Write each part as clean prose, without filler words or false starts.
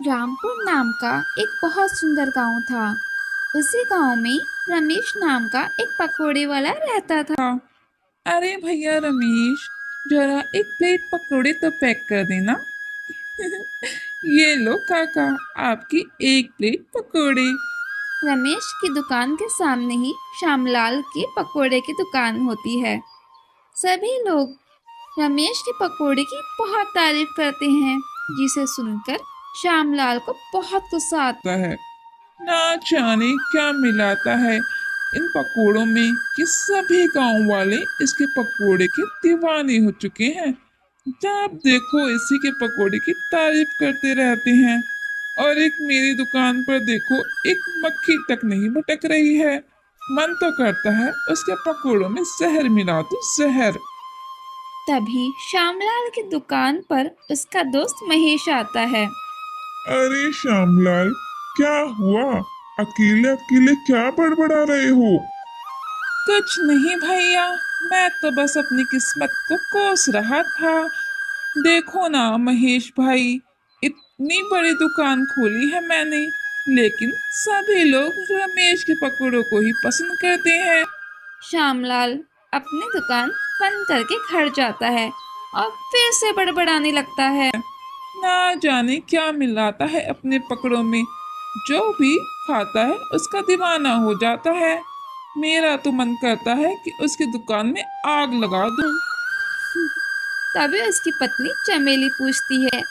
रामपुर नाम का एक बहुत सुंदर गांव था। उसी गांव में रमेश नाम का एक पकोड़े वाला रहता था। अरे भैया रमेश, जरा एक प्लेट पकौड़े तो पैक कर देना। ये लो काका, आपकी एक प्लेट पकौड़े। रमेश की दुकान के सामने ही श्यामलाल की पकोड़े की दुकान होती है। सभी लोग रमेश के पकोड़े की बहुत तारीफ करते हैं, जिसे सुनकर श्यामलाल को बहुत गुस्सा आता है ना जाने क्या मिलाता है इन पकोड़ों में कि सभी गांव वाले इसके पकोड़े के दीवाने हो चुके हैं। जब देखो इसी के पकोड़े की तारीफ करते रहते हैं। और एक मेरी दुकान पर देखो, एक मक्खी तक नहीं भटक रही है। मन तो करता है उसके पकोड़ों में जहर मिला दूं, जहर। तभी श्यामलाल की दुकान पर उसका दोस्त महेश आता है। अरे श्यामलाल, क्या हुआ? अकेले अकेले क्या बड़बड़ा रहे हो? कुछ नहीं भैया, मैं तो बस अपनी किस्मत को कोस रहा था। देखो ना महेश भाई, इतनी बड़ी दुकान खोली है मैंने, लेकिन सभी लोग रमेश के पकौड़ों को ही पसंद करते हैं। श्यामलाल अपनी दुकान बंद करके घर जाता है और फिर से बड़बड़ाने लगता है। ना जाने क्या मिलाता है अपने पकड़ों में, जो भी खाता है उसका दीवाना हो जाता है। मेरा तो मन करता है कि उसकी दुकान में आग लगा दूं। तभी उसकी पत्नी चमेली पूछती है,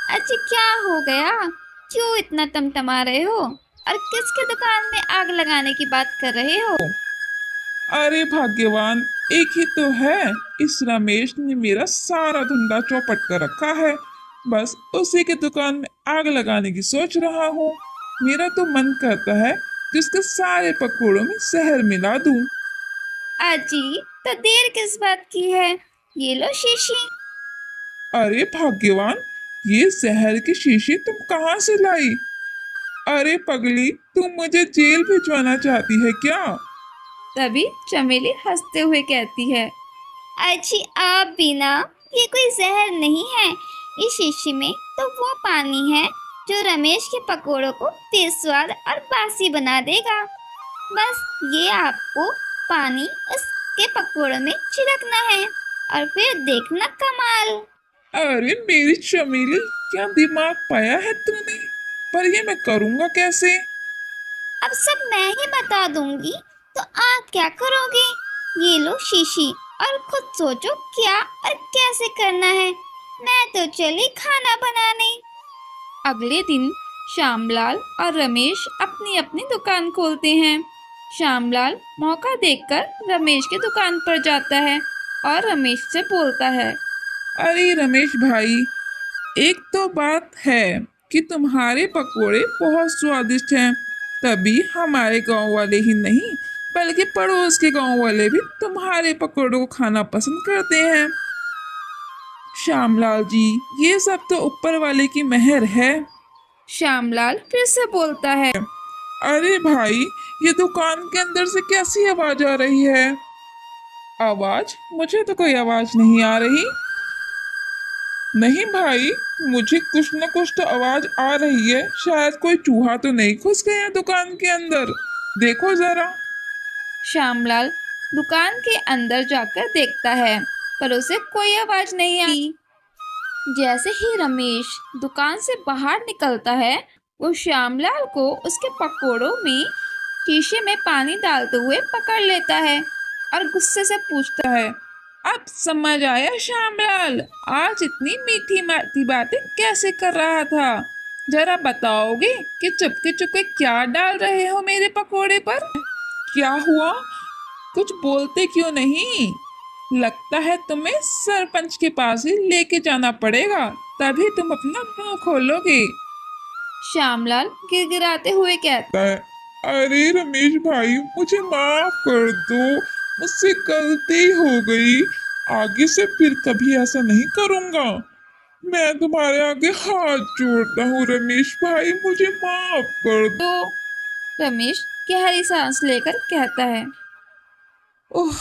अच्छा क्या हो गया, क्यों इतना टमटमा रहे हो और किसके दुकान में आग लगाने की बात कर रहे हो? अरे भाग्यवान, एक ही तो है। इस रमेश ने मेरा सारा धंधा चौपट कर रखा है। बस उसी की दुकान में आग लगाने की सोच रहा हूँ। मेरा तो मन करता है कि उसके सारे पकौड़ों में जहर मिला दूं। अजी, तो देर किस बात की है, ये लो शीशी। अरे भाग्यवान, ये जहर की शीशी तुम कहाँ से लाई? अरे पगली, तुम मुझे जेल भिजवाना चाहती है क्या? तभी चमेली हंसते हुए कहती है, अच्छी आप भी ना, ये कोई जहर नहीं है। इस शीशी में तो वो पानी है जो रमेश के पकोड़ों को बेस्वाद और बासी बना देगा। बस ये आपको पानी उसके पकोड़ों में छिड़कना है और फिर देखना कमाल। अरे मेरी चमेली, क्या दिमाग पाया है तूने? पर ये मैं करूँगा कैसे? अब सब मैं ही बता दूंगी, तो आप क्या करोगे? ये लो शीशी और खुद सोचो क्या और कैसे करना है। मैं तो चली खाना बनाने। अगले दिन श्यामलाल और रमेश अपनी अपनी दुकान खोलते हैं। श्यामलाल मौका देखकर रमेश की दुकान पर जाता है और रमेश से बोलता है, अरे रमेश भाई, एक तो बात है कि तुम्हारे पकोड़े बहुत स्वादिष्ट हैं। तभी हमारे गांव वाले ही नहीं, बल्कि पड़ोस के गांव वाले भी तुम्हारे पकोड़ों को खाना पसंद करते हैं। श्यामलाल जी, ये सब तो ऊपर वाले की मेहर है। श्यामलाल फिर से बोलता है, अरे भाई, ये दुकान के अंदर से कैसी आवाज आ रही है? आवाज? मुझे तो कोई आवाज नहीं आ रही। नहीं भाई, मुझे कुछ न कुछ तो आवाज आ रही है। शायद कोई चूहा तो नहीं घुस गया दुकान के अंदर। देखो जरा। श्यामलाल दुकान के अंदर जाकर देखता है, पर उसे कोई आवाज नहीं आई। जैसे ही रमेश दुकान से बाहर निकलता है, वो श्यामलाल को उसके पकोड़ों में शीशे में पानी डालते हुए पकड़ लेता है और गुस्से से पूछता है, अब समझ आया श्यामलाल, आज इतनी मीठी मीठी बातें कैसे कर रहा था? जरा बताओगे कि चुपके चुपके क्या डाल रहे हो मेरे पकोड़े पर? क्या हुआ? कुछ बोलते क्यों नहीं? लगता है तुम्हें सरपंच के पास ही लेके जाना पड़ेगा, तभी तुम अपना मुंह खोलोगे। श्यामलाल गिड़गिड़ाते हुए कहता है, अरे रमेश भाई, मुझे माफ कर दो। मुझसे गलती हो गई। आगे से फिर कभी ऐसा नहीं करूंगा। मैं तुम्हारे आगे हाथ जोड़ता हूँ रमेश भाई, मुझे माफ कर दो। तो रमेश गहरी सांस लेकर कहता है, ओह,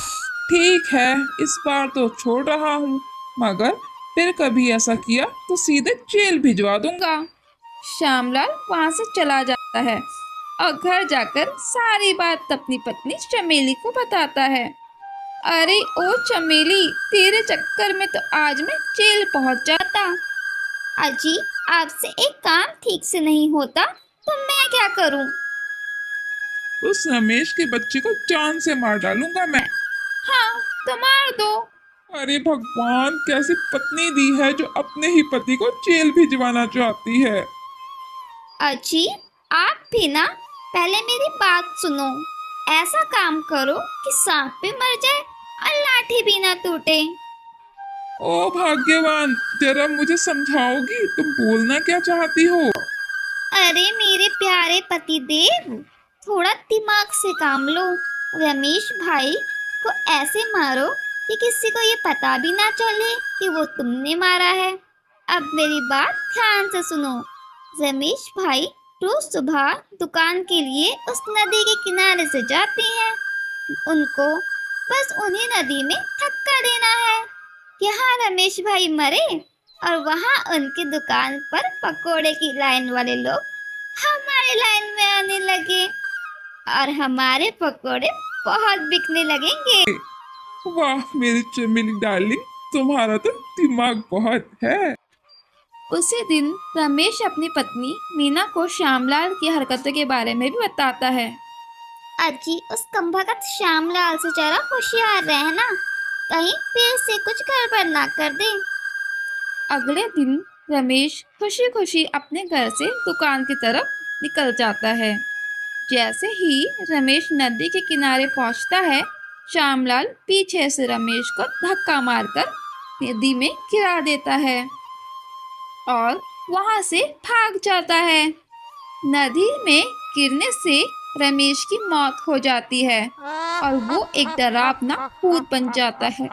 ठीक है, इस बार तो छोड़ रहा हूँ, मगर फिर कभी ऐसा किया तो सीधे जेल भिजवा दूंगा। श्यामलाल वहां से चला जाता है और घर जाकर सारी बात अपनी पत्नी चमेली को बताता है। अरे ओ चमेली, तेरे चक्कर में तो आज मैं जेल पहुंच जाता। अजी, आपसे एक काम ठीक से नहीं होता तो मैं क्या करूं? उस रमेश के बच्चे को जान से मार डालूंगा मैं। हाँ तो मार दो। अरे भगवान, कैसी पत्नी दी है जो अपने ही पति को जेल भिजवाना चाहती है। अजी, आप भी ना, पहले मेरी बात सुनो। ऐसा काम करो कि सांप भी मर जाए और लाठी भी ना टूटे। ओ भाग्यवान, जरा मुझे समझाओगी तुम बोलना क्या चाहती हो? अरे मेरे प्यारे पति देव, थोड़ा दिमाग से काम लो। रमेश भाई को ऐसे मारो कि किसी को ये पता भी ना चले कि वो तुमने मारा है। अब मेरी बात ध्यान से सुनो। रमेश भाई रोज सुबह दुकान के लिए उस नदी के किनारे से जाते हैं। उनको बस उन्हीं नदी में धक्का देना है। यहाँ रमेश भाई मरे और वहाँ उनकी दुकान पर पकोड़े की लाइन वाले लोग हमारे लाइन में आने लगे और हमारे पकोड़े बहुत बिकने लगेंगे। वाह मेरी चमेली डार्लिंग, तुम्हारा तो दिमाग बहुत है। उसी दिन रमेश अपनी पत्नी मीना को श्यामलाल की हरकतों के बारे में भी बताता है। अजी, उस कमबख्त श्यामलाल से जरा होशियार रहना, कहीं फिर से कुछ गड़बड़ ना कर दे। अगले दिन रमेश खुशी खुशी अपने घर से दुकान की तरफ निकल जाता है। जैसे ही रमेश नदी के किनारे पहुंचता है, श्यामलाल पीछे से रमेश को धक्का मारकर नदी में गिरा देता है और वहां से भाग जाता है। नदी में गिरने से रमेश की मौत हो जाती है और वो एक डरावना भूत बन जाता है।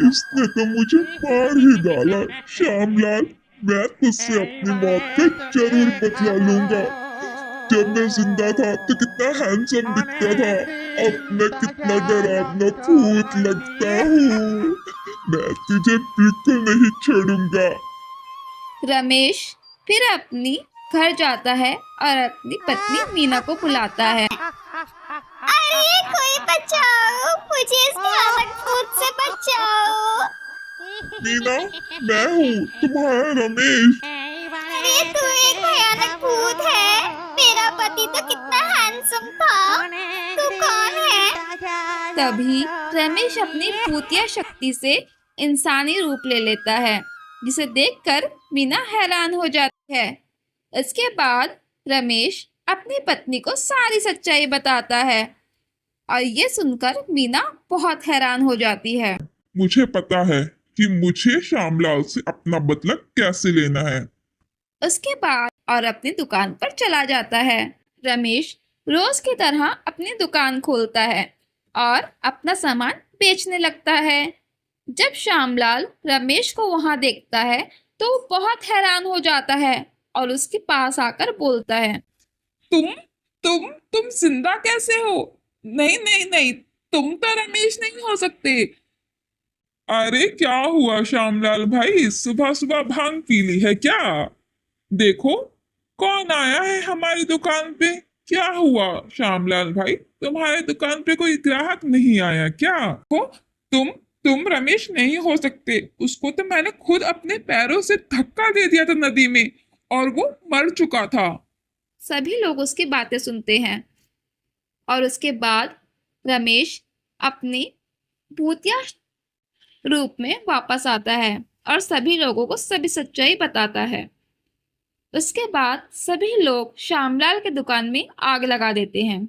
इसने तो मुझे मार ही डाला। श्यामलाल, मैं तुझसे अपनी मौत का जरूर बदला लूंगा। जब मैं जिंदा था तो कितना हैंडसम दिखता था, अब मैं कितना डरावना भूत लगता हूँ। मैं तुझे बिल्कुल नहीं छोड़ूंगा। रमेश फिर अपनी घर जाता है और अपनी पत्नी मीना को बुलाता है। अरे कोई बचाओ, मुझे इस भयानक भूत से बचाओ। मीना, मैं हूँ तुम्हारा रमेश। अरे तू एक भयानक भूत है। मेरा पति तो कितना हैंडसम था। तू कौन है? तभी रमेश अपनी भूतिया शक्ति से इंसानी रूप ले लेता है, जिसे देखकर मीना हैरान हो जाती है। इसके बाद रमेश अपनी पत्नी को सारी सच्चाई बताता है और ये सुनकर मीना बहुत हैरान हो जाती है। मुझे पता है कि मुझे श्यामलाल से अपना बदला कैसे लेना है। उसके बाद और अपनी दुकान पर चला जाता है। रमेश रोज की तरह अपनी दुकान खोलता है और अपना सामान बेचने लगता है। जब श्यामलाल रमेश को वहां देखता है तो वो बहुत हैरान हो जाता है और उसके पास आकर बोलता है, तुम तुम जिंदा कैसे हो? नहीं नहीं नहीं, तुम तो रमेश नहीं हो सकते। अरे क्या हुआ श्यामलाल भाई, सुबह सुबह भांग पी ली है क्या? देखो कौन आया है हमारी दुकान पे। क्या हुआ श्यामलाल भाई, तुम्हारे दुकान पे कोई ग्राहक नहीं आया क्या? हो तुम रमेश नहीं हो सकते। उसको तो मैंने खुद अपने पैरों से धक्का दे दिया था नदी में और वो मर चुका था। सभी लोग उसकी बातें सुनते हैं और उसके बाद रमेश अपनी भूतिया रूप में वापस आता है और सभी लोगों को सभी सच्चाई बताता है। उसके बाद सभी लोग श्यामलाल के दुकान में आग लगा देते हैं।